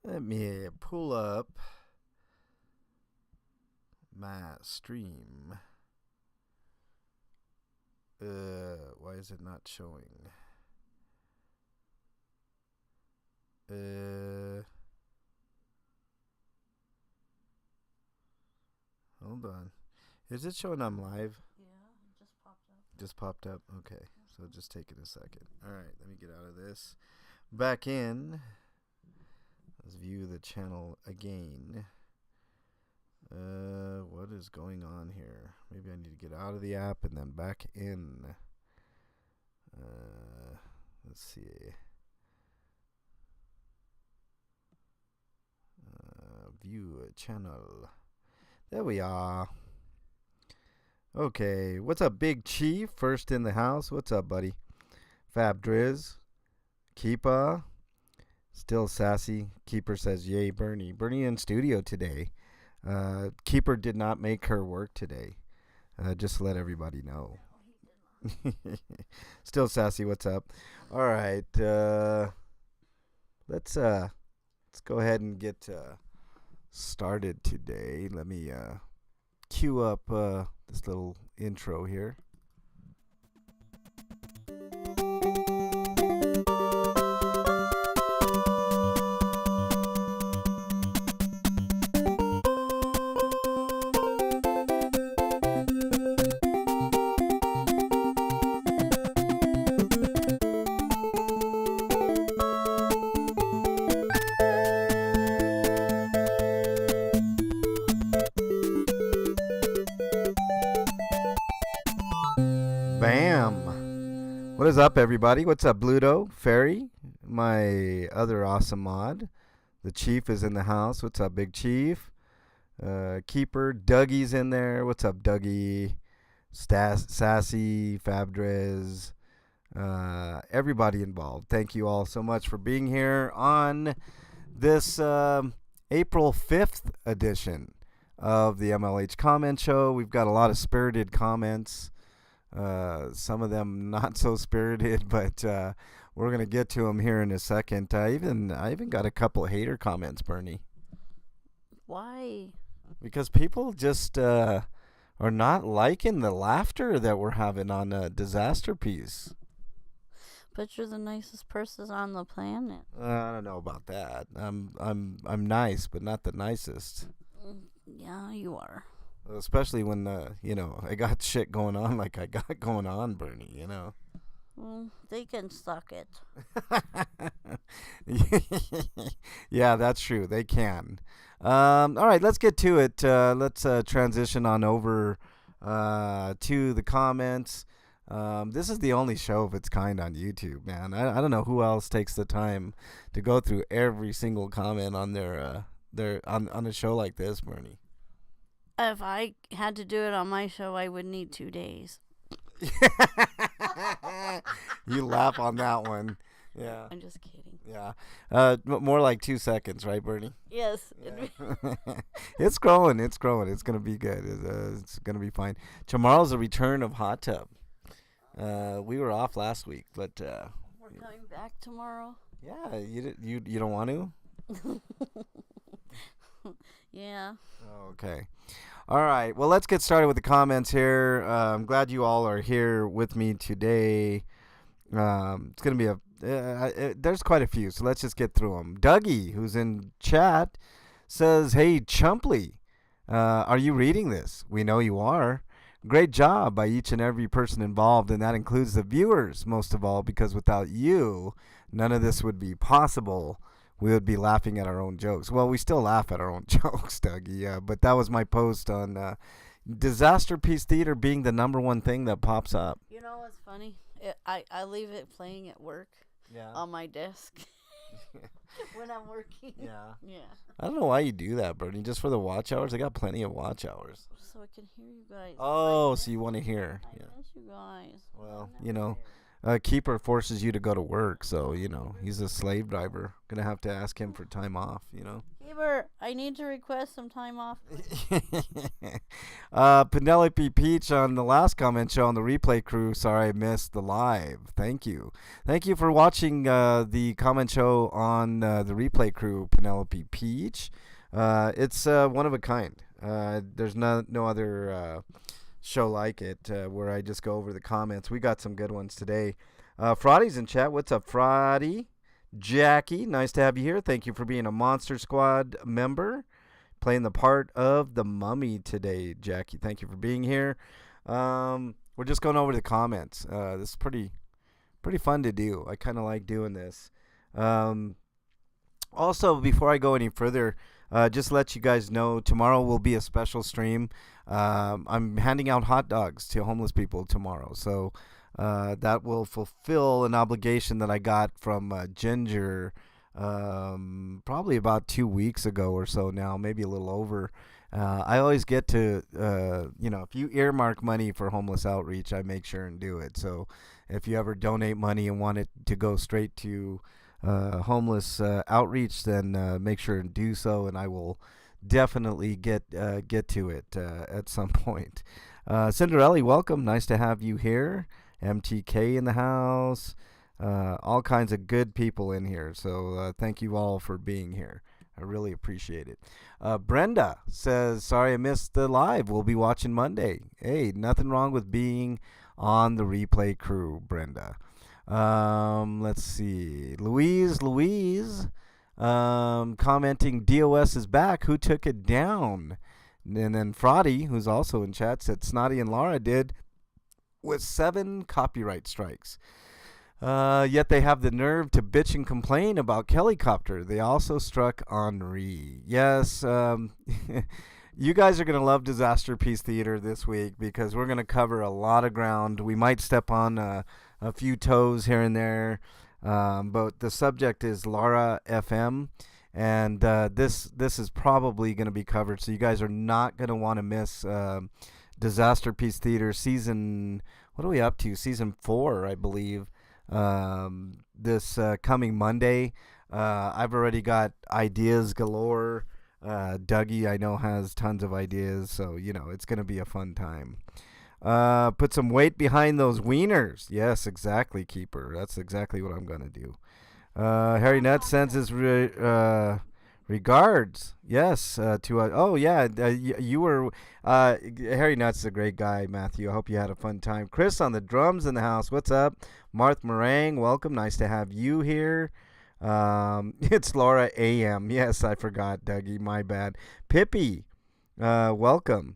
Let me pull up my stream. Why is it not showing? Hold on. Is it showing I'm live? Yeah, it just popped up. Just popped up? Okay. So just take it a second. Alright, let me get out of this. Back in. Let's view the channel again. What is going on here? Maybe I need to get out of the app and then back in. Let's see. View a channel. There we are. Okay, what's up, Big Chief? First in the house. What's up, buddy? Fab Driz. Keepa. Still sassy. Keeper says, yay, Bernie. Bernie in studio today. Keeper did not make her work today. Just to let everybody know. Still sassy. What's up? All right. Let's go ahead and get started today. Let me cue up this little intro here. Bam! What is up, everybody? What's up, Bluto? Ferry? My other awesome mod. The Chief is in the house. What's up, Big Chief? Keeper. Dougie's in there. What's up, Dougie? Sassy, Fabdrez. Everybody involved. Thank you all so much for being here on this April 5th edition of the MLH Comment Show. We've got a lot of spirited comments. Some of them not so spirited, but we're gonna get to them here in a second. I even got a couple of hater comments, Bernie. Why? Because people just are not liking the laughter that we're having on a disaster piece. But you're the nicest person on the planet. I don't know about that. I'm nice, but not the nicest. Yeah, you are. Especially when I got shit going on like I got going on, Bernie. Well, they can suck it. Yeah, that's true. They can. All right, let's get to it. Let's transition on over to the comments. This is the only show of its kind on YouTube, man. I don't know who else takes the time to go through every single comment on their on a show like this, Bernie. If I had to do it on my show, I would need 2 days. You laugh on that one. Yeah. I'm just kidding. Yeah. More like 2 seconds, right, Bernie? Yes. Yeah. It's growing. It's growing. It's going to be good. It's going to be fine. Tomorrow's a return of Hot Tub. We were off last week, but we're coming back tomorrow. Yeah, you don't want to? Yeah. Okay. All right. Well, let's get started with the comments here. I'm glad you all are here with me today. It's going to be there's quite a few, so let's just get through them. Dougie, who's in chat, says, hey, Chumpley, are you reading this? We know you are. Great job by each and every person involved, and that includes the viewers, most of all, because without you, none of this would be possible. We would be laughing at our own jokes. Well, we still laugh at our own jokes, Dougie. But that was my post on disaster piece theater being the number one thing that pops up. You know what's funny? I leave it playing at work. Yeah. On my desk. When I'm working. Yeah. Yeah. I don't know why you do that, Bernie. Just for the watch hours? I got plenty of watch hours. So I can hear you guys. Oh, so you want to hear. I miss you guys. Well, Keeper forces you to go to work, so, he's a slave driver. Gonna have to ask him for time off, Keeper, favor. I need to request some time off. Penelope Peach on the last comment show on the replay crew. Sorry I missed the live. Thank you. Thank you for watching the comment show on the replay crew, Penelope Peach. It's one of a kind. There's no other show like it where I just go over the comments. We got some good ones today. Fraudy's in chat. What's up, Fraudy? Jackie, nice to have you here. Thank you for being a Monster Squad member, playing the part of the mummy today, Jackie. Thank you for being here. We're just going over the comments. This is pretty fun to do. I kind of like doing this. Also, before I go any further, just to let you guys know, tomorrow will be a special stream. I'm handing out hot dogs to homeless people tomorrow, so that will fulfill an obligation that I got from Ginger probably about 2 weeks ago or so now, maybe a little over. I always get to, if you earmark money for homeless outreach, I make sure and do it. So if you ever donate money and want it to go straight to homeless outreach, then make sure and do so, and I will definitely get to it at some point. Cinderella, welcome. Nice to have you here. MTK in the house. All kinds of good people in here. So thank you all for being here. I really appreciate it. Brenda says, sorry I missed the live. We'll be watching Monday. Hey, nothing wrong with being on the replay crew, Brenda. Let's see. Louise, commenting, DOS is back. Who took it down? And then Fraudy, who's also in chat, said Snotty and Laura did with 7 copyright strikes. Yet they have the nerve to bitch and complain about Kellycopter. They also struck Henri. Yes, you guys are going to love Disaster Piece Theater this week because we're going to cover a lot of ground. We might step on a few toes here and there, but the subject is Laura FM, and this is probably going to be covered, so you guys are not going to want to miss Disaster Piece Theater season, what are we up to? Season 4, I believe. This coming Monday. I've already got ideas galore. Dougie, I know, has tons of ideas, so it's going to be a fun time. Put some weight behind those wieners. Yes, exactly, Keeper. That's exactly what I'm going to do. Harry Nutt sends his regards. Yes, you were Harry Nutt's a great guy, Matthew. I hope you had a fun time. Chris on the drums in the house. What's up? Marth Meringue, welcome. Nice to have you here. It's Laura AM. Yes, I forgot, Dougie. My bad. Pippi, welcome.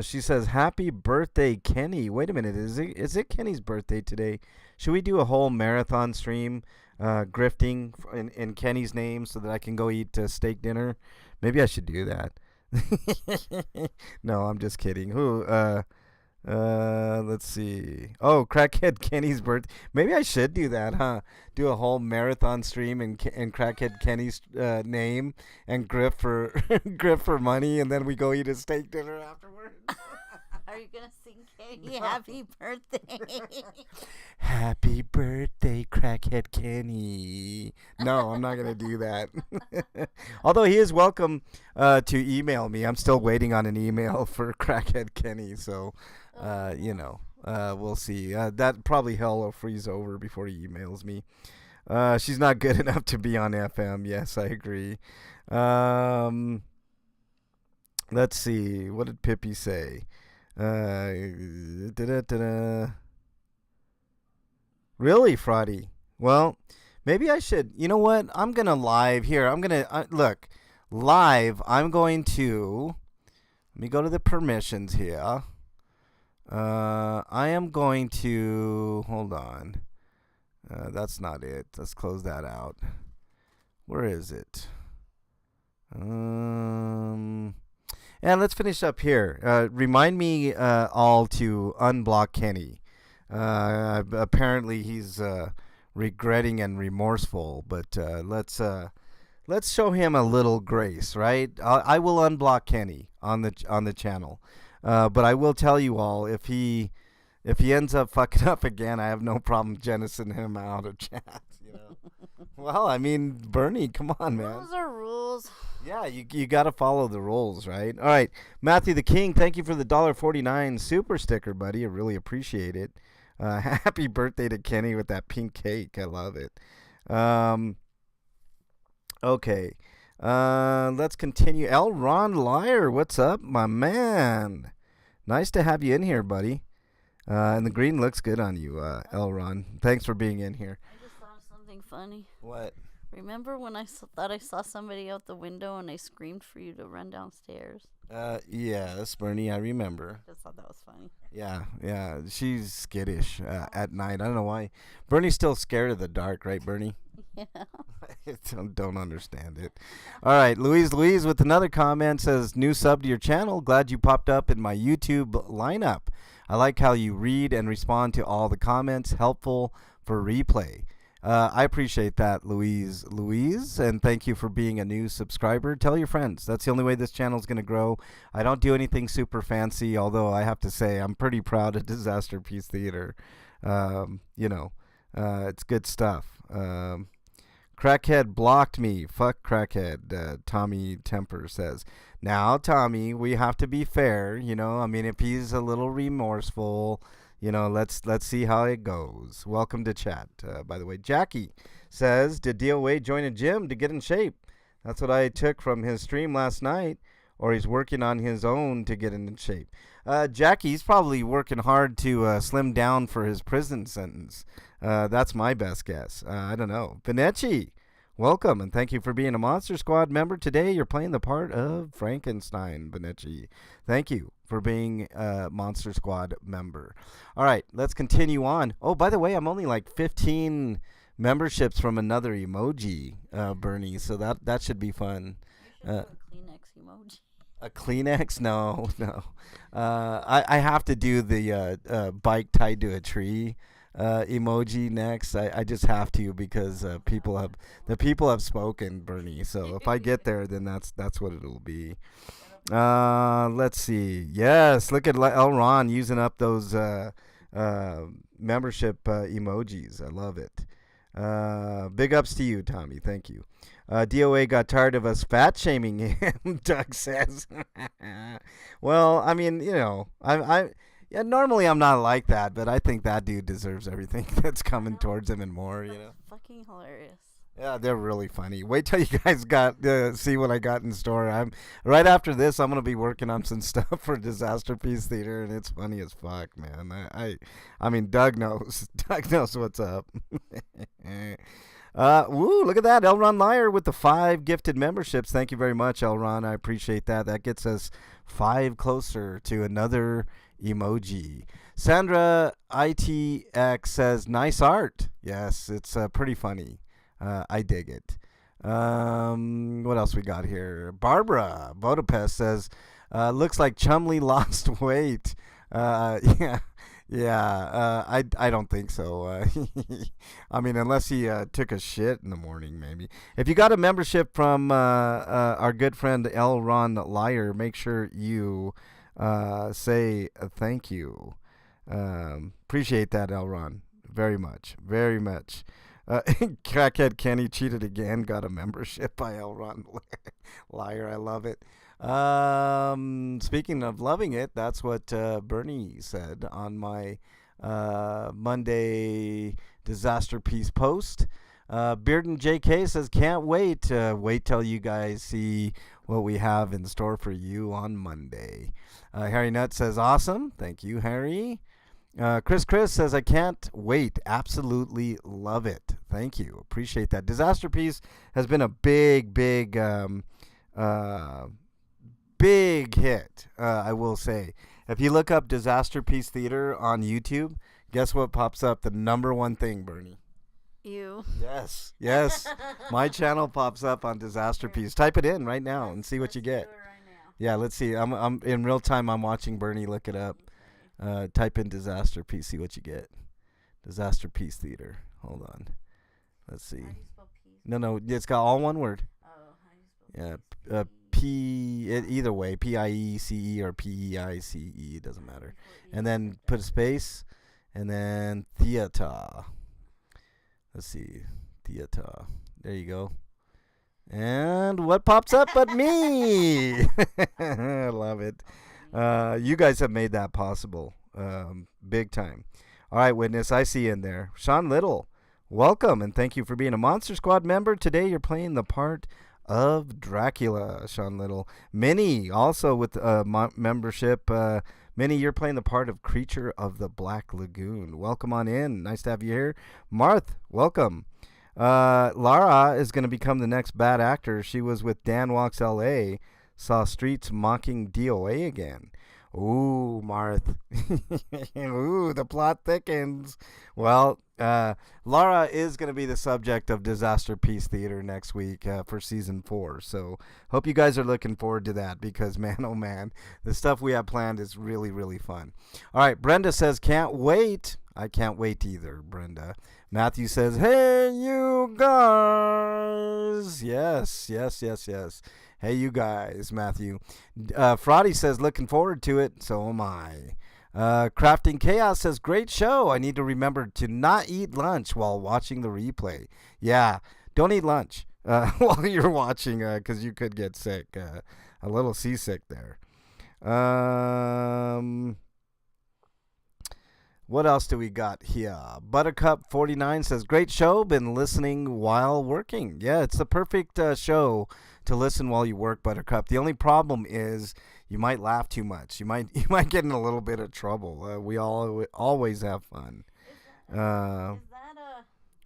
She says, happy birthday, Kenny. Wait a minute. Is it Kenny's birthday today? Should we do a whole marathon stream grifting in Kenny's name so that I can go eat steak dinner? Maybe I should do that. No, I'm just kidding. Who? Let's see. Oh, Crackhead Kenny's birthday. Maybe I should do that, huh? Do a whole marathon stream in Crackhead Kenny's name and grift for money, and then we go eat a steak dinner afterwards. Are you gonna sing Kenny happy birthday? Happy birthday, Crackhead Kenny. No, I'm not gonna do that. Although he is welcome to email me. I'm still waiting on an email for Crackhead Kenny, so we'll see. That probably hell will freeze over before he emails me. She's not good enough to be on FM. Yes, I agree. Let's see. What did Pippi say? Really, Fraudy? Well, maybe I should. You know what? I'm going to live here. Look, live, I'm going to, let me go to the permissions here. I am going to, hold on. That's not it. Let's close that out. Where is it? And let's finish up here. Remind me all to unblock Kenny. Apparently he's regretting and remorseful, but let's show him a little grace, right? I will unblock Kenny on the channel, but I will tell you all, if he ends up fucking up again, I have no problem jettisoning him out of chat. Well, I mean, Bernie, come on, man. Rules are rules. Yeah, you got to follow the rules, right? All right, Matthew the King, thank you for the $1.49 super sticker, buddy. I really appreciate it. Happy birthday to Kenny with that pink cake. I love it. Um, okay, let's continue. L. Ron Liar, what's up, my man? Nice to have you in here, buddy. And the green looks good on you, L. Ron. Thanks for being in here. I just thought of something funny. What? Remember when I thought I saw somebody out the window and I screamed for you to run downstairs? Yes, Bernie, I remember. I just thought that was funny. Yeah. She's skittish at night. I don't know why. Bernie's still scared of the dark, right, Bernie? Yeah. Don't understand it. All right, Louise with another comment says, new sub to your channel. Glad you popped up in my YouTube lineup. I like how you read and respond to all the comments. Helpful for replay. I appreciate that, Louise, and thank you for being a new subscriber. Tell your friends. That's the only way this channel is going to grow. I don't do anything super fancy, although I have to say I'm pretty proud of Disaster Piece Theater. It's good stuff. Crackhead blocked me. Fuck Crackhead, Tommy Temper says. Now, Tommy, we have to be fair. I mean, if he's a little remorseful, let's see how it goes. Welcome to chat, by the way. Jackie says, did DOA join a gym to get in shape? That's what I took from his stream last night, or he's working on his own to get in shape. Jackie's probably working hard to slim down for his prison sentence. That's my best guess. I don't know. Vinetti, welcome, and thank you for being a Monster Squad member. Today, you're playing the part of Frankenstein, Vinetti. Thank you for being a Monster Squad member. All right, let's continue on. Oh, by the way, I'm only like 15 memberships from another emoji, Bernie, so that should be fun. You should have a Kleenex emoji. A Kleenex? No. I have to do the bike tied to a tree emoji next. I just have to because people have spoken, Bernie. So if I get there, then that's what it'll be. Let's see. Yes, look at El Ron using up those membership emojis. I love it. Big ups to you, Tommy. Thank you. DOA got tired of us fat shaming him, Doug says. Well, I mean, yeah, normally I'm not like that, but I think that dude deserves everything that's coming towards him and more, Fucking hilarious. Yeah, they're really funny. Wait till you guys see what I got in store. Right after this, I'm gonna be working on some stuff for Disaster Piece Theater, and it's funny as fuck, man. I mean, Doug knows. Doug knows what's up. Woo! Look at that, Elron Liar with the 5 gifted memberships. Thank you very much, Elron. I appreciate that. That gets us 5 closer to another emoji. Sandra ITX says, "Nice art." Yes, it's pretty funny. I dig it. What else we got here? Barbara Budapest says, looks like Chumley lost weight. Yeah. I don't think so. I mean, unless he took a shit in the morning, maybe. If you got a membership from our good friend L. Ron Liar, make sure you say thank you. Appreciate that, L. Ron. Very much. Very much. Crackhead Kenny cheated again. Got a membership by L. Ron Liar. I love it. Speaking of loving it, that's what Bernie said on my Monday Disaster Piece post. Bearden JK says, can't wait. Wait till you guys see what we have in store for you on Monday. Harry Nutt says, awesome. Thank you, Harry. Chris says, I can't wait. Absolutely love it. Thank you. Appreciate that. Disaster Piece has been a big hit, I will say. If you look up Disaster Piece Theater on YouTube, guess what pops up? The number one thing, Bernie. You. Yes. My channel pops up on Disaster Piece. Type it in right now and see what you get. Do it right now. Yeah, let's see. I'm in real time. I'm watching Bernie look it up. Type in Disaster Piece, see what you get. Disaster Piece Theater. Hold on. Let's see. How do you spell peace? No, it's got all one word. Oh, how do you spell Yeah, either way, PIECE or PEICE, it doesn't matter. And then put a space, and then theater. Let's see, theater. There you go. And what pops up but me? I love it. You guys have made that possible. Big time. All right, witness, I see you in there. Sean Little, welcome and thank you for being a Monster Squad member. Today you're playing the part of Dracula, Sean Little. Minnie, also with membership. Minnie, you're playing the part of Creature of the Black Lagoon. Welcome on in. Nice to have you here. Marth, welcome. Lara is going to become the next bad actor. She was with Dan Walks L.A., saw Streets mocking DOA again. Ooh, Marth. Ooh, the plot thickens. Well, Lara is going to be the subject of Disaster Peace Theater next week for season 4. So hope you guys are looking forward to that because, man, oh man, the stuff we have planned is really, really fun. All right, Brenda says, can't wait. I can't wait either, Brenda. Matthew says, hey, you guys. Yes. Hey, you guys, Matthew. Frotty says, looking forward to it. So am I. Crafting Chaos says, great show. I need to remember to not eat lunch while watching the replay. Yeah, don't eat lunch while you're watching because you could get sick. A little seasick there. What else do we got here? Buttercup49 says, great show. Been listening while working. Yeah, it's the perfect show to listen while you work, Buttercup. The only problem is you might laugh too much. You might get in a little bit of trouble. We all always have fun. Is that a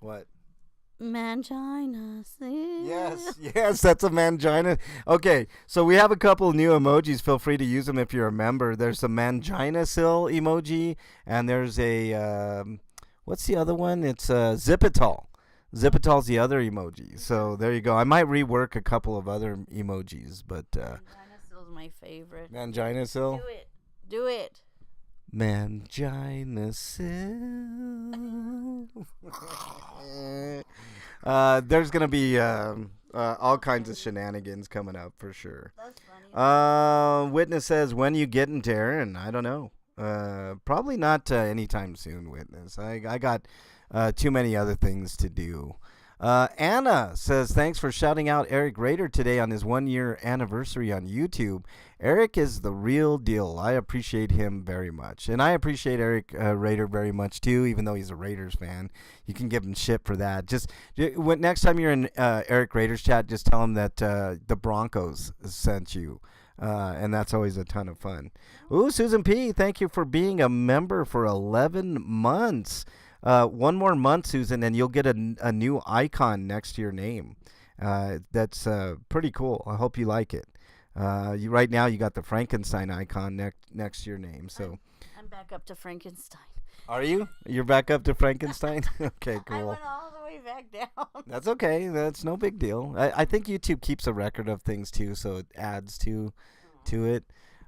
What? mangina? Yes, that's a mangina. Okay, so we have a couple new emojis. Feel free to use them if you're a member. There's a mangina sil emoji, and there's a what's the other one? It's Zipital. Zipital's the other emoji. So there you go. I might rework a couple of other emojis, but Mangina still's my favorite. mangina sil. Do it. Mangina there's gonna be all kinds of shenanigans coming up for sure. That's funny. Witness says, when you getting to Aaron? I don't know. Probably not anytime soon, Witness. I got too many other things to do. Anna says, thanks for shouting out Eric Rader today on his 1-year anniversary on YouTube. Eric is the real deal. I appreciate him very much. And I appreciate Eric Rader very much, too, even though he's a Raiders fan. You can give him shit for that. Just next time you're in Eric Rader's chat, just tell him that the Broncos sent you. And that's always a ton of fun. Ooh, Susan P., thank you for being a member for 11 months. One more month, Susan, and you'll get a new icon next to your name. That's pretty cool. I hope you like it. Right now you got the Frankenstein icon next to your name. So I'm back up to Frankenstein. Are you? You're back up to Frankenstein? Okay, cool. I went all the way back down. That's okay. That's no big deal. I think YouTube keeps a record of things too, so it adds to it.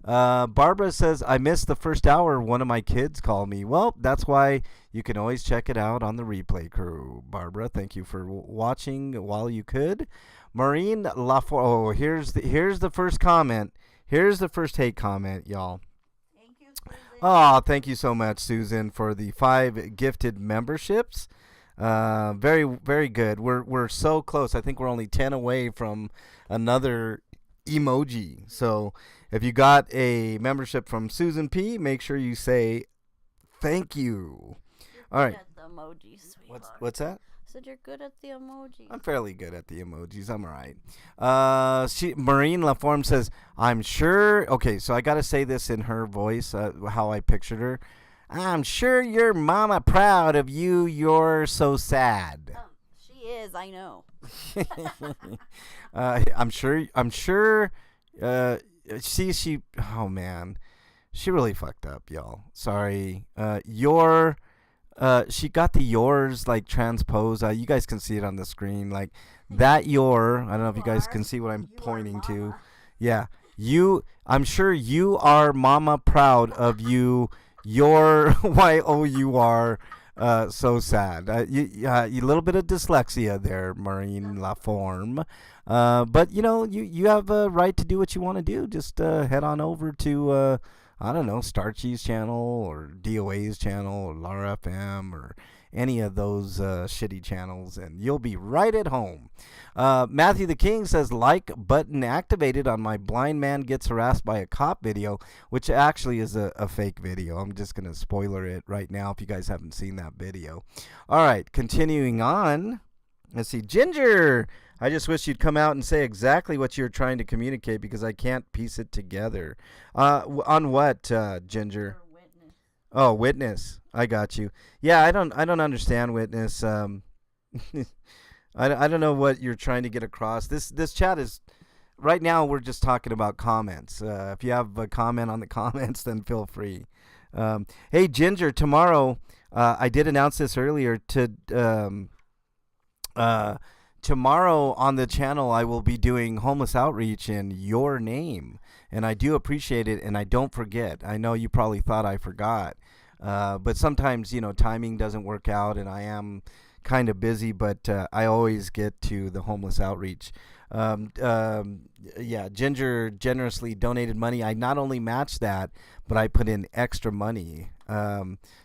Barbara says, I missed the first hour. One of my kids called me. Well, that's why you can always check it out on the replay crew. Barbara, thank you for watching while you could. Maureen Lafort. Oh, here's the first comment. Here's the first hate comment, y'all. Thank you, Susan. Oh, thank you so much, Susan, for the 5 gifted memberships. Very, very good. We're so close. I think we're only 10 away from another emoji. So if you got a membership from Susan P., make sure you say thank you. All right. At the emojis, sweetheart. What's that? I said you're good at the emojis. I'm fairly good at the emojis. I'm all right. Maureen Laforme says, I'm sure. Okay, so I got to say this in her voice, how I pictured her. I'm sure your mama proud of you. You're so sad. She is, I know. I'm sure. She. Oh man, she really fucked up, y'all. Sorry. She got the yours like transposed. You guys can see it on the screen. Like that your. I don't know if you guys can see what I'm pointing to. Yeah. I'm sure you are mama proud of you. Your YOUR. So sad. You little bit of dyslexia there, Maureen Laforme. But you have a right to do what you want to do. Just head on over to I don't know, Starchy's channel or DOA's channel or Lara FM or any of those shitty channels, and you'll be right at home. Matthew the King says, like button activated on my blind man gets harassed by a cop video, which actually is a fake video. I'm just going to spoiler it right now if you guys haven't seen that video. All right, continuing on. Let's see. Ginger, I just wish you'd come out and say exactly what you're trying to communicate because I can't piece it together. On what, Ginger? Witness. Oh, witness. I got you. Yeah, I don't understand witness. I don't know what you're trying to get across. This chat is right now. We're just talking about comments. If you have a comment on the comments, then feel free. Hey, Ginger. Tomorrow, I did announce this earlier. Tomorrow on the channel, I will be doing homeless outreach in your name, and I do appreciate it. And I don't forget. I know you probably thought I forgot, but sometimes timing doesn't work out, and I am kind of busy, but I always get to the homeless outreach. Yeah, Ginger generously donated money. I not only matched that, but I put in extra money.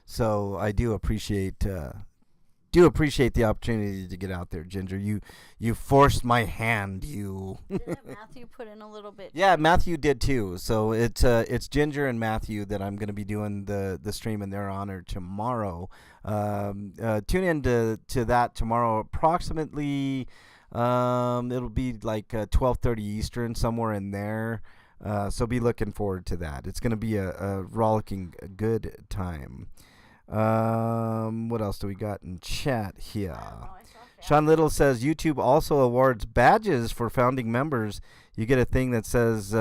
So I do appreciate the opportunity to get out there, Ginger. You forced my hand. You. Didn't Matthew put in a little bit? Yeah, Matthew did too. So it's Ginger and Matthew that I'm going to be doing the stream in their honor tomorrow. Tune in to that tomorrow approximately. It'll be like 12:30 Eastern, somewhere in there. So be looking forward to that. It's going to be a rollicking good time. What else do we got in chat here? Sean Little says YouTube also awards badges for founding members. You get a thing that says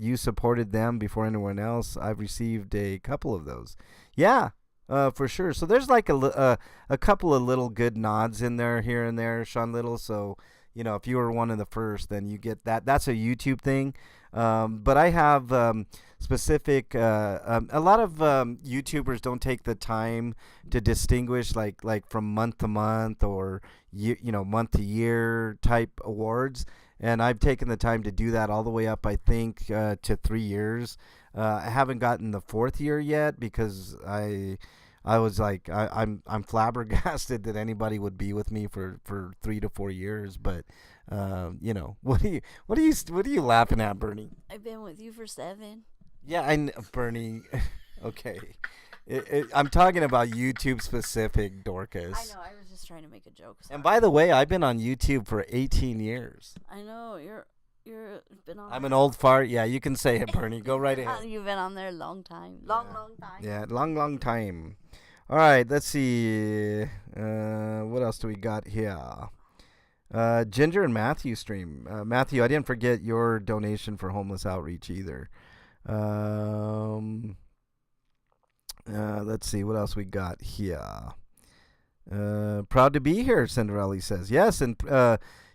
you supported them before anyone else. I've received a couple of those. Yeah, for sure. So there's like a couple of little good nods in there here and there, Sean Little. So if you were one of the first, then you get that. That's a YouTube thing. But I have specific. A lot of YouTubers don't take the time to distinguish like from month to month or month to year type awards, and I've taken the time to do that all the way up. I think to 3 years. I haven't gotten the 4th year yet because I was like I'm flabbergasted that anybody would be with me for 3 to 4 years, but. What are you laughing at, Bernie? I've been with you for 7. Yeah, Bernie. Okay, I'm talking about YouTube specific, Dorcas. I know. I was just trying to make a joke. Sorry. And by the way, I've been on YouTube for 18 years. I know you're been on. I'm an old fart. Yeah, you can say it, Bernie. Go right ahead. You've been on there a long time. Long time. Yeah, long time. All right, let's see. What else do we got here? Ginger and Matthew stream. Matthew, I didn't forget your donation for homeless outreach either. Let's see what else we got here. Proud to be here, Cinderella says. Yes, and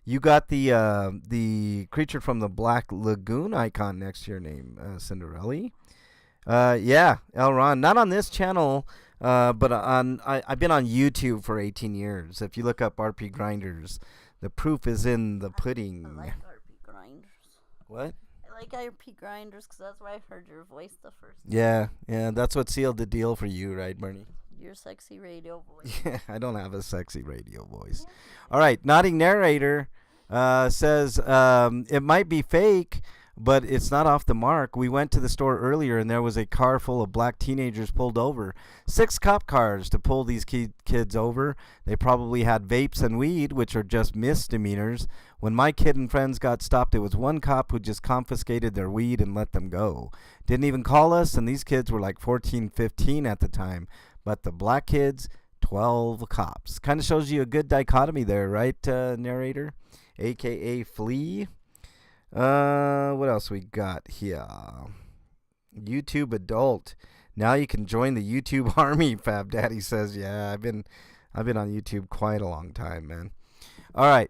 you got the creature from the Black Lagoon icon next to your name, Cinderella. Yeah, Elron. Not on this channel, but I've been on YouTube for 18 years. If you look up RP Grinders, the proof is in the pudding. I like RP Grinders. What? I like RP Grinders because that's where I heard your voice the first time. Yeah, that's what sealed the deal for you, right, Bernie? Your sexy radio voice. Yeah, I don't have a sexy radio voice. All right, Nodding Narrator says it might be fake, but it's not off the mark. We went to the store earlier, and there was a car full of black teenagers pulled over. 6 cop cars to pull these kids over. They probably had vapes and weed, which are just misdemeanors. When my kid and friends got stopped, it was one cop who just confiscated their weed and let them go. Didn't even call us, and these kids were like 14, 15 at the time. But the black kids, 12 cops. Kind of shows you a good dichotomy there, right, narrator? A.K.A. Flea. What else we got here? YouTube adult. Now you can join the YouTube army, Fab Daddy says. Yeah, I've been on YouTube quite a long time, man. All right.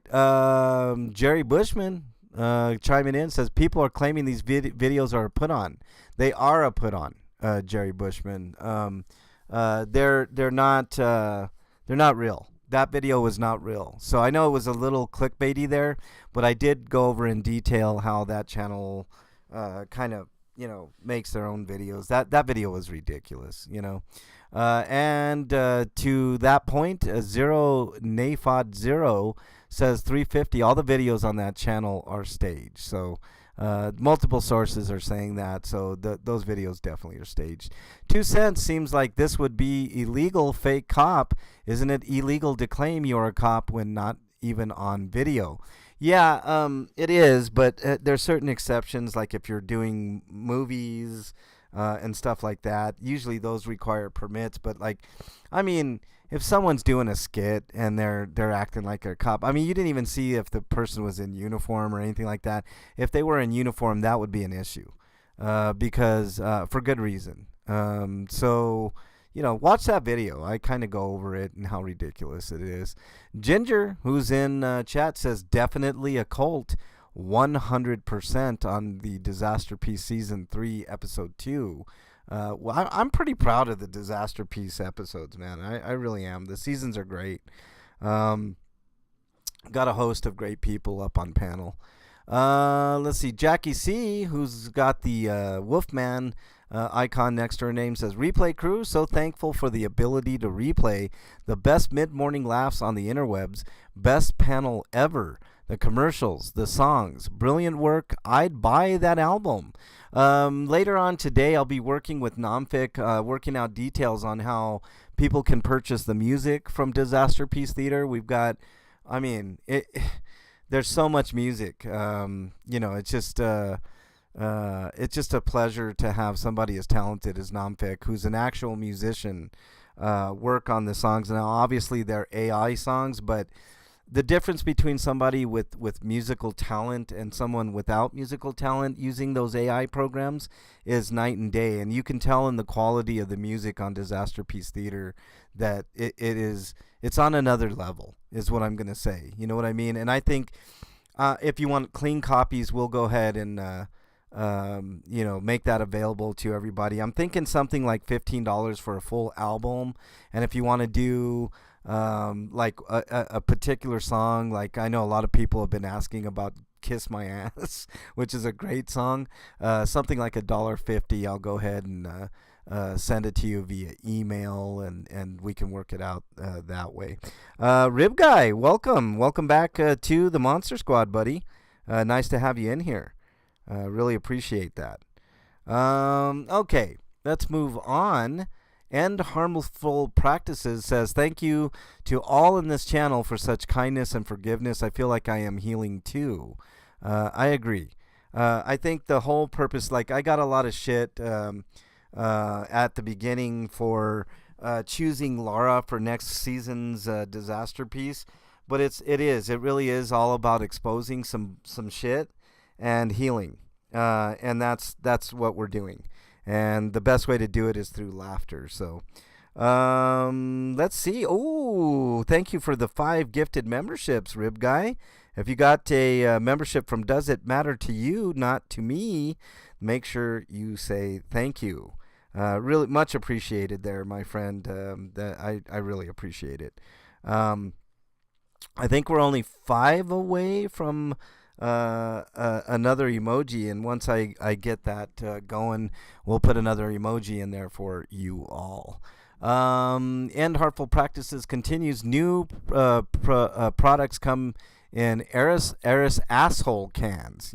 Jerry Bushman chiming in says people are claiming these videos are a put on. They are a put on, Jerry Bushman. They're not real. That video was not real. So I know it was a little clickbaity there, but I did go over in detail how that channel kind of, makes their own videos. That video was ridiculous, And to that point, Zero Nafod Zero says 350. All the videos on that channel are staged. So multiple sources are saying that. So those videos definitely are staged. 2 cents seems like this would be illegal. Fake cop. Isn't it illegal to claim you're a cop when not even on video? Yeah, it is, but there's certain exceptions, like if you're doing movies and stuff like that. Usually those require permits, but like, I mean, if someone's doing a skit and they're acting like a cop, I mean, you didn't even see if the person was in uniform or anything like that. If they were in uniform, that would be an issue, because for good reason. So watch that video. I kind of go over it and how ridiculous it is. Ginger, who's in chat, says definitely a cult, 100% on the Disaster Piece Season 3, Episode 2. Well, I'm pretty proud of the Disaster Piece episodes, man. I really am. The seasons are great. Got a host of great people up on panel. Let's see. Jackie C., who's got the Wolfman icon next to her name, says, Replay crew, so thankful for the ability to replay the best mid-morning laughs on the interwebs. Best panel ever. The commercials, the songs, brilliant work. I'd buy that album. Later on today, I'll be working with Nomfic, working out details on how people can purchase the music from Disaster Piece Theater. We've got, I mean, there's so much music. It's just a pleasure to have somebody as talented as Nomfic, who's an actual musician, work on the songs. Now, obviously, they're AI songs, but the difference between somebody with musical talent and someone without musical talent using those AI programs is night and day. And you can tell in the quality of the music on Disaster Piece Theater that it's on another level, is what I'm going to say. You know what I mean? And I think if you want clean copies, we'll go ahead and make that available to everybody. I'm thinking something like $15 for a full album. And if you want to do like a particular song, like I know a lot of people have been asking about Kiss My Ass, which is a great song, something like $1.50, I'll go ahead and send it to you via email, and we can work it out that way. Rib Guy, welcome back to the Monster Squad, buddy. Nice to have you in here. Really appreciate that. Okay, let's move on. End Harmful Practices says, thank you to all in this channel for such kindness and forgiveness. I feel like I am healing too. I agree. I think the whole purpose, like I got a lot of shit at the beginning for choosing Laura for next season's Disaster Piece, but it really is all about exposing some shit and healing, and that's what we're doing. And the best way to do it is through laughter. So let's see. Oh, thank you for the 5 gifted memberships, Rib Guy. If you got a membership from Does It Matter to You, Not to Me, make sure you say thank you. Really much appreciated there, my friend. I really appreciate it. I think we're only 5 away from another emoji, and once I get that going, we'll put another emoji in there for you all. End Harmful Practices continues. New products come in Eris asshole cans.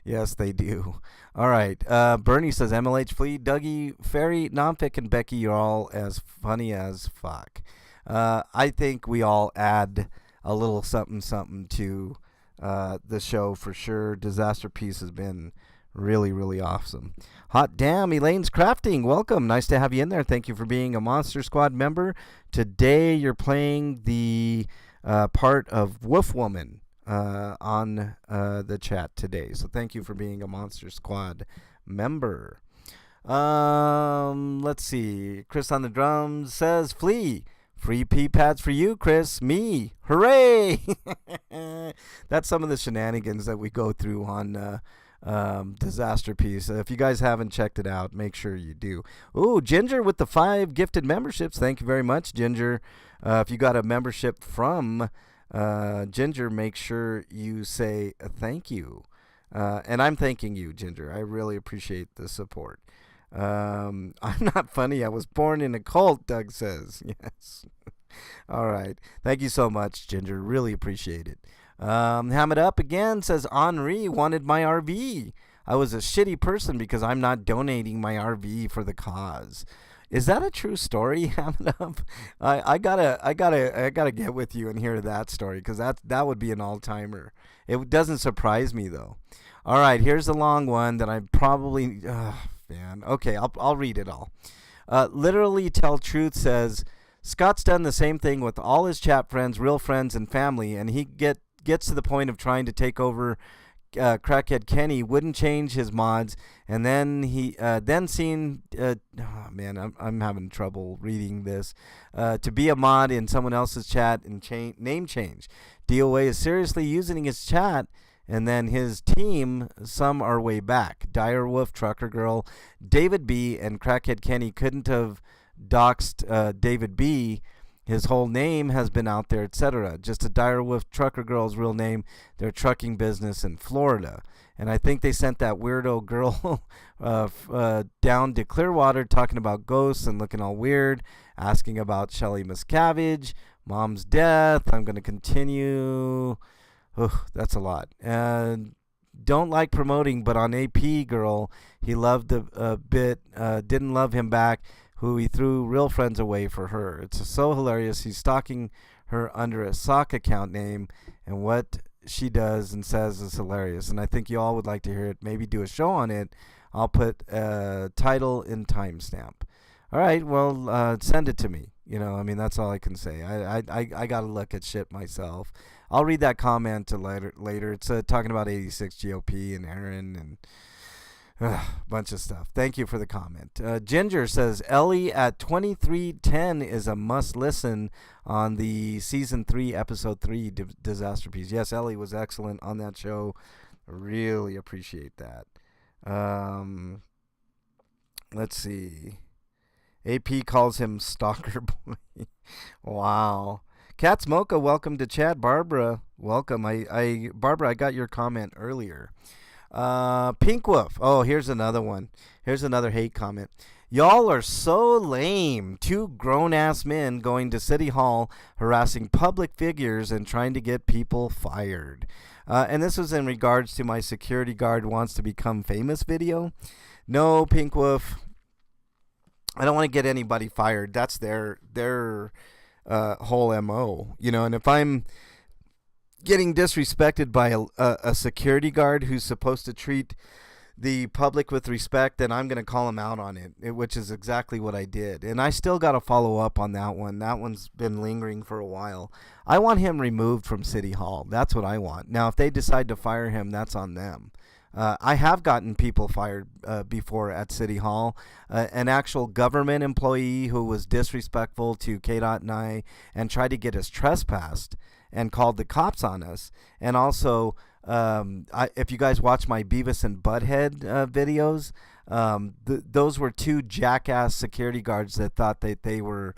Yes, they do. All right. Bernie says, MLH Flea, Dougie, Ferry, Nomfic, and Becky, you're all as funny as fuck. I think we all add a little something to the show for sure. Disaster Piece has been really, really awesome. Hot damn, Elaine's Crafting, welcome. Nice to have you in there. Thank you for being a Monster Squad member. Today you're playing the part of Wolf Woman on the chat today. So thank you for being a Monster Squad member. Let's see. Chris on the drums says, Flea, free pee pads for you, Chris. Me. Hooray! That's some of the shenanigans that we go through on Disaster Piece. If you guys haven't checked it out, make sure you do. Ooh, Ginger with the 5 gifted memberships. Thank you very much, Ginger. If you got a membership from Ginger, make sure you say thank you. And I'm thanking you, Ginger. I really appreciate the support. I'm not funny. I was born in a cult, Doug says. Yes. All right. Thank you so much, Ginger. Really appreciate it. Ham it up again says Henri wanted my RV. I was a shitty person because I'm not donating my RV for the cause. Is that a true story, Ham it up? I gotta get with you and hear that story because that would be an all timer. It doesn't surprise me though. All right, here's a long one that I probably man. Okay, I'll read it all. Literally tell truth says Scott's done the same thing with all his chat friends, real friends, and family, and he gets to the point of trying to take over. Crackhead Kenny wouldn't change his mods, and then he then seen. Oh man, I'm having trouble reading this. To be a mod in someone else's chat and name change. DOA is seriously using his chat. And then his team, some are way back. Direwolf, Trucker Girl, David B, and Crackhead Kenny couldn't have doxed David B. His whole name has been out there, etc. Just a Direwolf Trucker Girl's real name, their trucking business in Florida. And I think they sent that weirdo girl down to Clearwater talking about ghosts and looking all weird, asking about Shelly Miscavige, mom's death. I'm going to continue. Oh, that's a lot. And don't like promoting, but on AP Girl, he loved the bit, didn't love him back, who he threw real friends away for her. It's so hilarious. He's stalking her under a sock account name, and what she does and says is hilarious. And I think you all would like to hear it. Maybe do a show on it. I'll put a title and timestamp. All right, well, send it to me. You know, I mean, that's all I can say. I got to look at shit myself. I'll read that comment later. It's talking about 86 GOP and Aaron and a bunch of stuff. Thank you for the comment. Ginger says, Ellie at 2310 is a must listen on the season 3, episode 3, Disaster Piece. Yes, Ellie was excellent on that show. Really appreciate that. Let's see. AP calls him Stalker Boy. Wow. Cat Mocha, welcome to chat. Barbara, welcome. Barbara, I got your comment earlier. Pink Wolf. Oh, here's another one. Here's another hate comment. Y'all are so lame. 2 grown-ass men going to City Hall, harassing public figures and trying to get people fired. And this was in regards to my security guard wants to become famous video. No, Pink Wolf. I don't want to get anybody fired. That's their whole MO, you know. And if I'm getting disrespected by a security guard who's supposed to treat the public with respect, then I'm going to call him out on it, which is exactly what I did. And I still got to follow up on that one. That one's been lingering for a while. I want him removed from City Hall. That's what I want. Now, if they decide to fire him, that's on them. I have gotten people fired before at City Hall. An actual government employee who was disrespectful to KDOT and I and tried to get us trespassed and called the cops on us. And also, if you guys watch my Beavis and Butthead videos, those were 2 jackass security guards that thought that they were,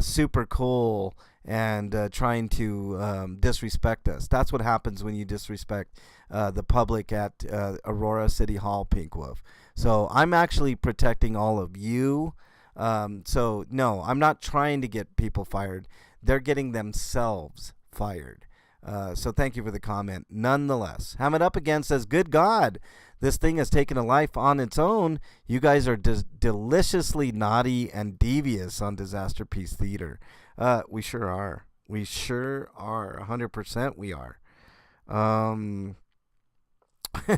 super cool and trying to disrespect us. That's what happens when you disrespect the public at Aurora City Hall, Pink Wolf. So I'm actually protecting all of you. So no, I'm not trying to get people fired. They're getting themselves fired. So thank you for the comment. Nonetheless, Ham It Up Again says, good God, this thing has taken a life on its own. You guys are deliciously naughty and devious on Disaster Piece Theater. We sure are. We sure are. 100% we are.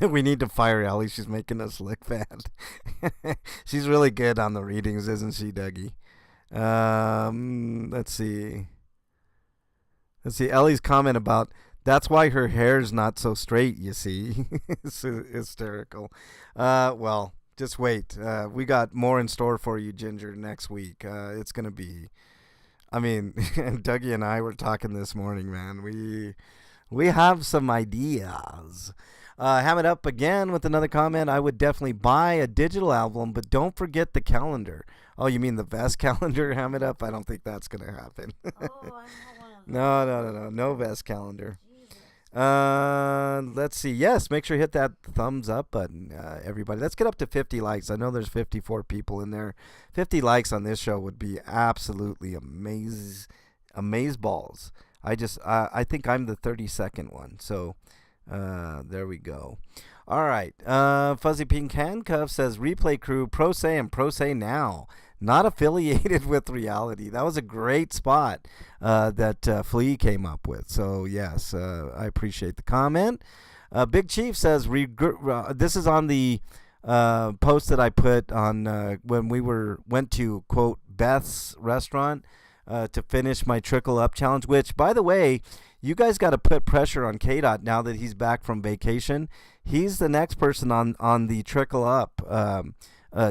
We need to fire Ellie. She's making us look bad. She's really good on the readings, isn't she, Dougie? Let's see. Ellie's comment about that's why her hair's not so straight, you see. It's hysterical. Well, just wait. We got more in store for you, Ginger, next week. It's going to be, I mean, Dougie and I were talking this morning, man. We have some ideas. Ham It Up Again with another comment. I would definitely buy a digital album, but don't forget the calendar. Oh, you mean the Vest calendar, Ham It Up? I don't think that's going to happen. Oh, I want one of those. No Vest calendar. Let's see. Yes, make sure you hit that thumbs up button, everybody. Let's get up to 50 likes. I know there's 54 people in there. 50 likes on this show would be absolutely amaze balls. I think I'm the 32nd one. So, there we go. All right. Fuzzy Pink Handcuff says replay crew pro se and pro se now. Not affiliated with reality. That was a great spot that Flea came up with. So, yes, I appreciate the comment. Big Chief says, this is on the post that I put on when we went to, quote, Beth's restaurant to finish my Trickle Up challenge, which, by the way, you guys got to put pressure on KDOT now that he's back from vacation. He's the next person on the Trickle Up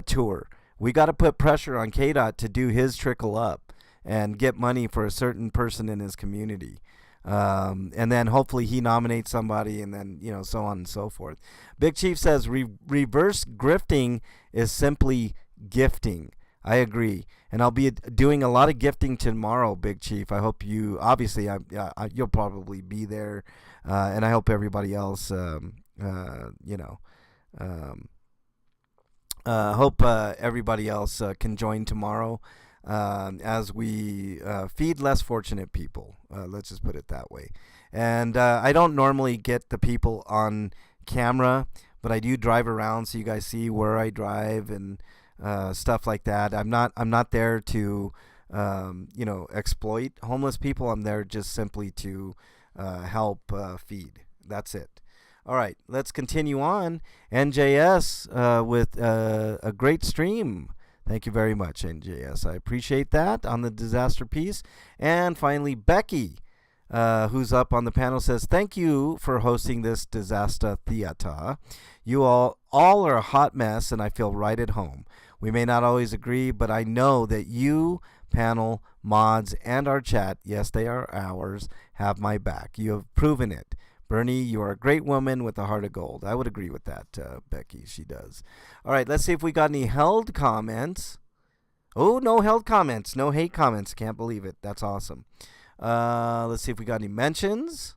tour. We got to put pressure on KDOT to do his Trickle Up and get money for a certain person in his community. And then hopefully he nominates somebody, and then, so on and so forth. Big Chief says reverse grifting is simply gifting. I agree. And I'll be doing a lot of gifting tomorrow, Big Chief. I hope you, obviously, you'll probably be there. And I hope everybody else, hope everybody else can join tomorrow as we feed less fortunate people. Let's just put it that way. And I don't normally get the people on camera, but I do drive around so you guys see where I drive and stuff like that. I'm not there to exploit homeless people. I'm there just simply to help feed. That's it. All right, let's continue on. NJS with a great stream. Thank you very much, NJS. I appreciate that on the disaster piece. And finally, Becky, who's up on the panel, says, thank you for hosting this disaster theater. You all are a hot mess, and I feel right at home. We may not always agree, but I know that you, panel, mods, and our chat, yes, they are ours, have my back. You have proven it. Bernie, you are a great woman with a heart of gold. I would agree with that, Becky. She does. All right, let's see if we got any held comments. Oh, no held comments. No hate comments. Can't believe it. That's awesome. Let's see if we got any mentions.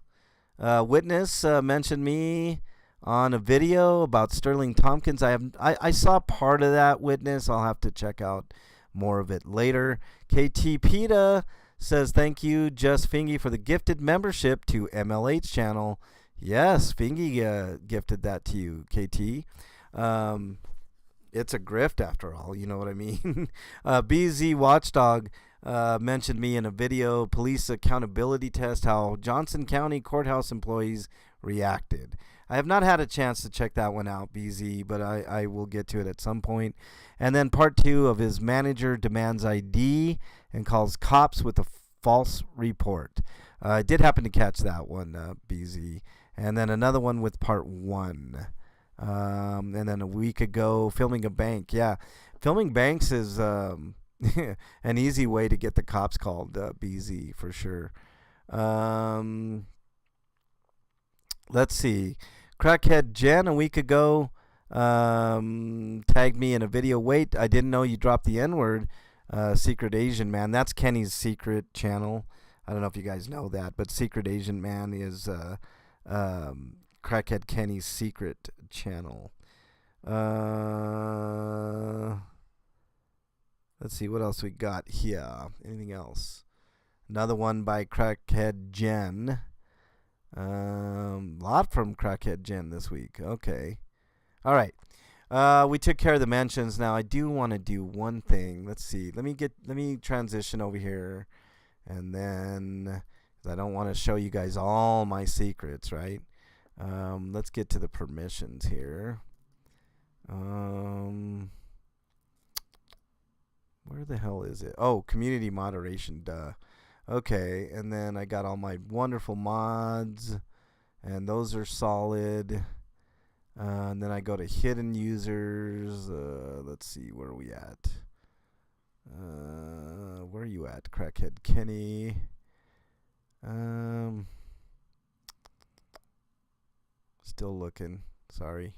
Witness mentioned me on a video about Sterling Tompkins. I saw part of that, Witness. I'll have to check out more of it later. KT PETA says, thank you, Just Fingy, for the gifted membership to MLH channel. Yes, Fingy gifted that to you, KT. It's a grift after all, you know what I mean? BZ Watchdog mentioned me in a video, police accountability test, how Johnson County courthouse employees reacted. I have not had a chance to check that one out, BZ, but I will get to it at some point. And then part 2 of his manager demands ID and calls cops with a false report. I did happen to catch that one, BZ. And then another one with part 1. And then a week ago, filming a bank. Yeah, filming banks is an easy way to get the cops called, BZ, for sure. Let's see. Crackhead Jen a week ago tagged me in a video. Wait, I didn't know you dropped the N-word. Secret Asian Man. That's Kenny's secret channel. I don't know if you guys know that, but Secret Asian Man is Crackhead Kenny's secret channel. Let's see what else we got here. Anything else? Another one by Crackhead Jen. Lot from Crackhead Jen this week. Okay. All right. We took care of the mentions. Now I do want to do one thing. Let's see. Let me transition over here, and then, 'cause I don't want to show you guys all my secrets, right? Let's get to the permissions here. Where the hell is it? Oh, community moderation. Duh. Okay, and then I got all my wonderful mods, and those are solid. And then I go to hidden users. Let's see, where are we at? Where are you at, Crackhead Kenny? Still looking. Sorry.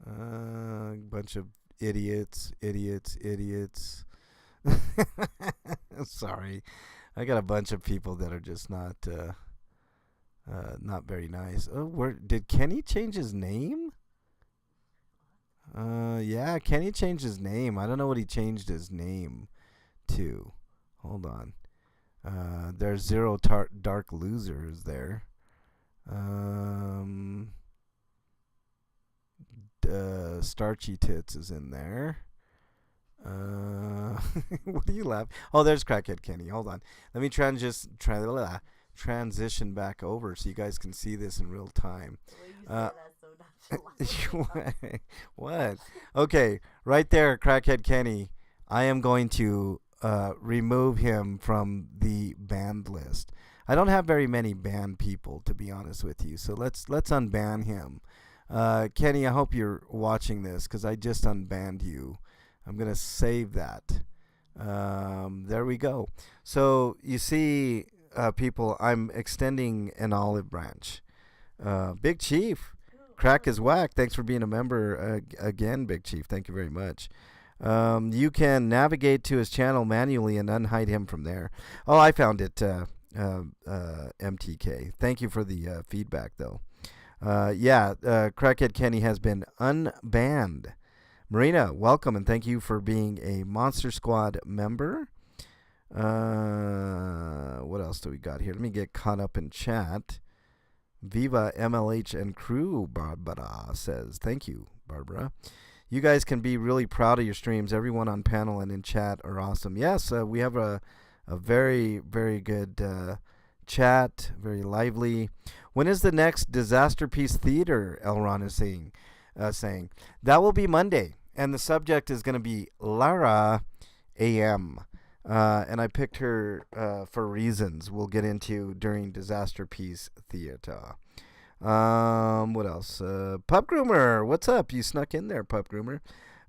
Bunch of idiots. Sorry. I got a bunch of people that are just not Not very nice. Oh, where did Kenny change his name? Yeah, Kenny changed his name. I don't know what he changed his name to. Hold on. There's zero dark losers there. Starchy Tits is in there. What do you laugh? Oh, there's Crackhead Kenny. Hold on. Let me transition back over so you guys can see this in real time. What? Okay, right there, Crackhead Kenny. I am going to remove him from the banned list. I don't have very many banned people, to be honest with you. So let's unban him. Kenny, I hope you're watching this because I just unbanned you. I'm gonna save that. There we go. So you see, people, I'm extending an olive branch. Big Chief, Crack is whack. Thanks for being a member again, Big Chief. Thank you very much. You can navigate to his channel manually and unhide him from there. Oh, I found it, MTK. Thank you for the feedback, though. Crackhead Kenny has been unbanned. Marina, welcome, and thank you for being a Monster Squad member. What else do we got here? Let me get caught up in chat. Viva MLH and crew, Barbara says. Thank you, Barbara. You guys can be really proud of your streams. Everyone on panel and in chat are awesome. Yes, we have a very, very good chat, very lively. When is the next Disaster Piece Theater, Elron is saying? That will be Monday, and the subject is going to be Lara AM. And I picked her for reasons we'll get into during Disaster Piece Theater. What else? Pup Groomer, what's up? You snuck in there, Pup Groomer.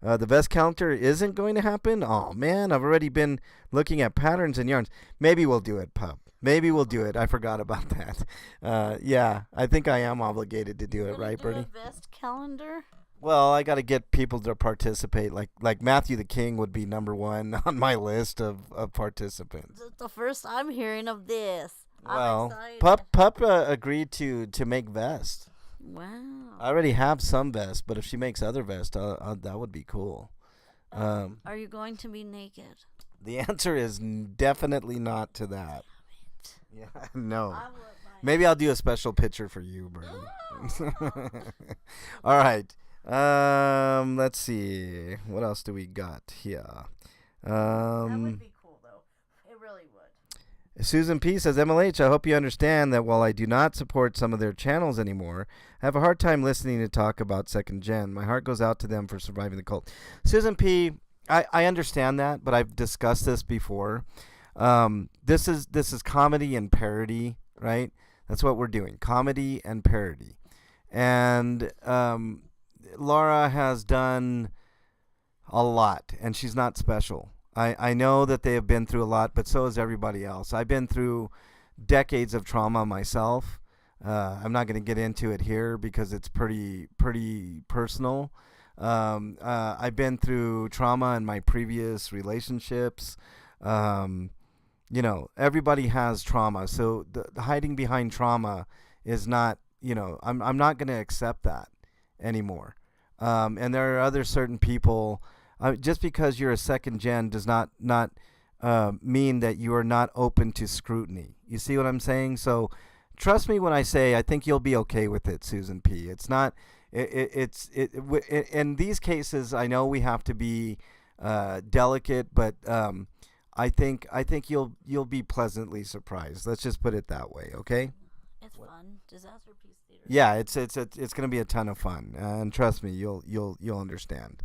The vest counter isn't going to happen? Oh, man, I've already been looking at patterns and yarns. Maybe we'll do it, Pup. Maybe we'll do it. I forgot about that. Yeah, I think I am obligated to do it, right, Bernie? A vest calendar? Well, I got to get people to participate. Like Matthew the King would be number one on my list of participants. This is the first I'm hearing of this. Well, Pup agreed to make vests. Wow. I already have some vests, but if she makes other vests, that would be cool. Are you going to be naked? The answer is definitely not to that. Yeah, no. Maybe I'll do a special picture for you, Bernie. All right. Let's see. What else do we got here? That would be cool, though. It really would. Susan P says, MLH, I hope you understand that while I do not support some of their channels anymore, I have a hard time listening to talk about second gen. My heart goes out to them for surviving the cult. Susan P, I understand that, but I've discussed this before. This is comedy and parody, right? That's what we're doing, comedy and parody. And Laura has done a lot, and she's not special. I know that they have been through a lot, but so has everybody else. I've been through decades of trauma myself. I'm not going to get into it here because it's pretty personal. I've been through trauma in my previous relationships. Everybody has trauma. So the hiding behind trauma is not, I'm not going to accept that anymore. And there are other certain people. Just because you're a second gen does not mean that you are not open to scrutiny. You see what I'm saying? So trust me when I say I think you'll be okay with it, Susan P. It's not. In these cases, I know we have to be delicate, but I think you'll be pleasantly surprised. Let's just put it that way, okay? It's fun. Disaster Piece Theater. Yeah, it's gonna be a ton of fun, and trust me, you'll understand.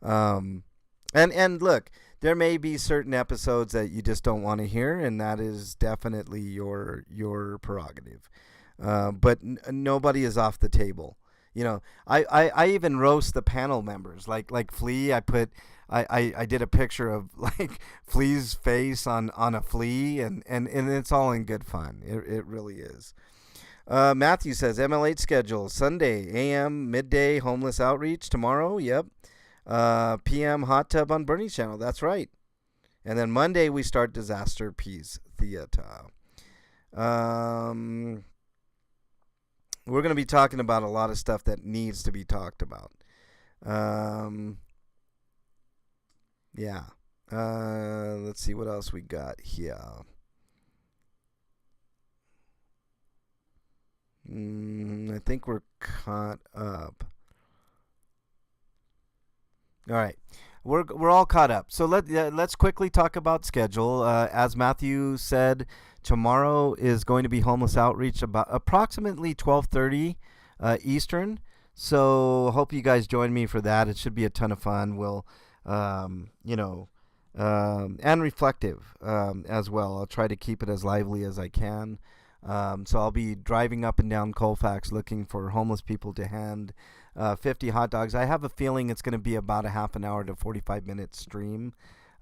And look, there may be certain episodes that you just don't want to hear, and that is definitely your prerogative. But nobody is off the table. I even roast the panel members, like Flea. I did a picture of like Flea's face on a flea, and it's all in good fun. It really is. Matthew says MLH schedule Sunday AM midday homeless outreach tomorrow. Yep. PM hot tub on Bernie's channel. That's right. And then Monday we start Disaster Piece Theater. we're going to be talking about a lot of stuff that needs to be talked about. Yeah. Let's see what else we got here. I think we're caught up. All right, we're all caught up. So let's quickly talk about schedule. As Matthew said, tomorrow is going to be homeless outreach about approximately 12:30 Eastern. So hope you guys join me for that. It should be a ton of fun. We'll, and reflective as well. I'll try to keep it as lively as I can. So I'll be driving up and down Colfax looking for homeless people to hand 50 hot dogs. I have a feeling it's going to be about a half an hour to 45-minute stream.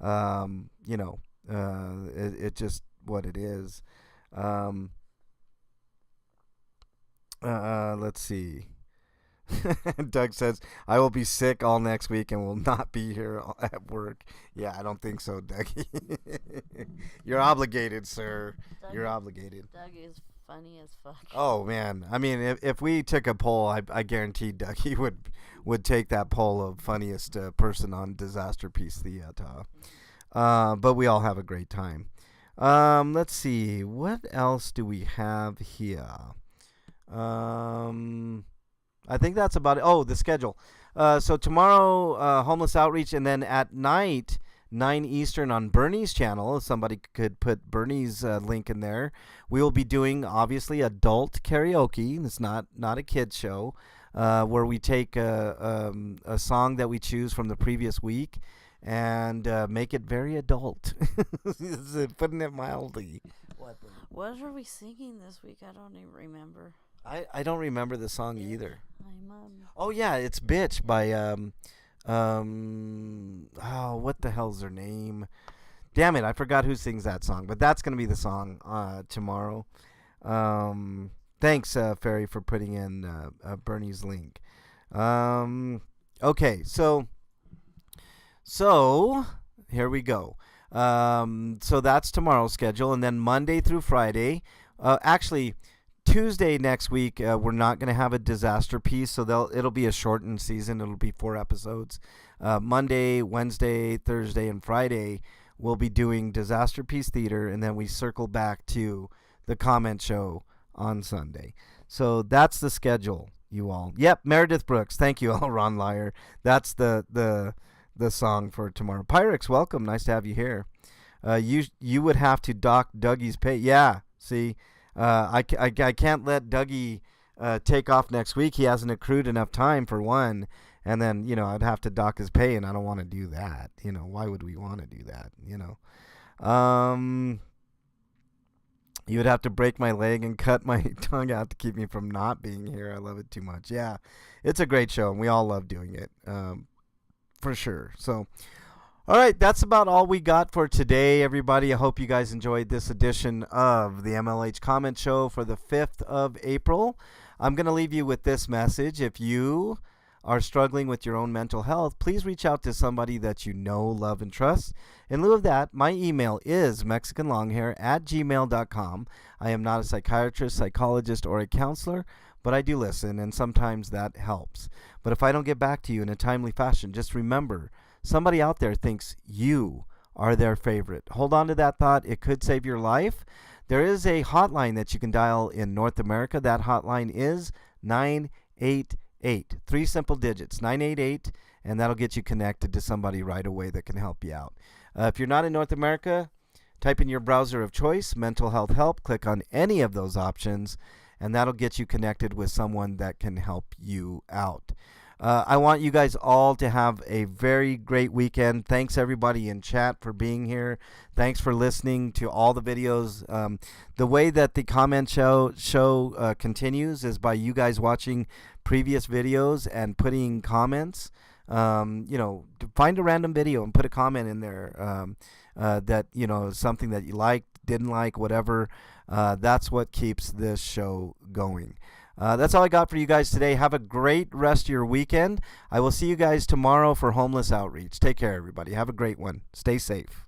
It's just what it is. Let's see. Doug says, I will be sick all next week and will not be here at work. Yeah, I don't think so, Dougie. You're obligated, sir. You're obligated. Doug is funny as fuck. Oh, man. I mean, if we took a poll, I guarantee Dougie would take that poll of funniest person on Disaster Peace Theater. But we all have a great time. Let's see. What else do we have here? I think that's about it. Oh, the schedule. So tomorrow, homeless outreach, and then at night, 9 Eastern on Bernie's channel. If somebody could put Bernie's link in there. We will be doing, obviously, adult karaoke. It's not a kid's show, where we take a song that we choose from the previous week and make it very adult. Putting it mildly. What are we singing this week? I don't even remember. I don't remember the song either. I'm Oh yeah, it's "Bitch" by what the hell's her name? Damn it, I forgot who sings that song. But that's gonna be the song tomorrow. Thanks, Ferry, for putting in Bernie's link. Okay, so here we go. So that's tomorrow's schedule, and then Monday through Friday. Actually, Tuesday next week, we're not going to have a disaster piece, so it'll be a shortened season. It'll be 4 episodes. Monday, Wednesday, Thursday, and Friday, we'll be doing Disaster Piece Theater, and then we circle back to the comment show on Sunday. So that's the schedule, you all. Yep, Meredith Brooks. Thank you all, Ron Lyer. That's the song for tomorrow. Pyrex, welcome. Nice to have you here. You would have to dock Dougie's pay. Yeah, see. I can't let Dougie take off next week. He hasn't accrued enough time for one. And then, I'd have to dock his pay, and I don't want to do that. Why would we want to do that? You would have to break my leg and cut my tongue out to keep me from not being here. I love it too much. Yeah, it's a great show, and we all love doing it, for sure. So, all right, that's about all we got for today, everybody. I hope you guys enjoyed this edition of the MLH Comment Show for the 5th of April. I'm going to leave you with this message. If you are struggling with your own mental health, please reach out to somebody that you know, love, and trust. In lieu of that, my email is mexicanlonghair@gmail.com. I am not a psychiatrist, psychologist, or a counselor, but I do listen, and sometimes that helps. But if I don't get back to you in a timely fashion, just remember, somebody out there thinks you are their favorite. Hold on to that thought. It could save your life. There is a hotline that you can dial in North America. That hotline is 988. 3 simple digits, 988, and that'll get you connected to somebody right away that can help you out. If you're not in North America, type in your browser of choice, mental health help, click on any of those options, and that'll get you connected with someone that can help you out. I want you guys all to have a very great weekend. Thanks, everybody in chat, for being here. Thanks for listening to all the videos. The way that the comment show continues is by you guys watching previous videos and putting comments. Find a random video and put a comment in there that, something that you liked, didn't like, whatever. That's what keeps this show going. That's all I got for you guys today. Have a great rest of your weekend. I will see you guys tomorrow for Homeless Outreach. Take care, everybody. Have a great one. Stay safe.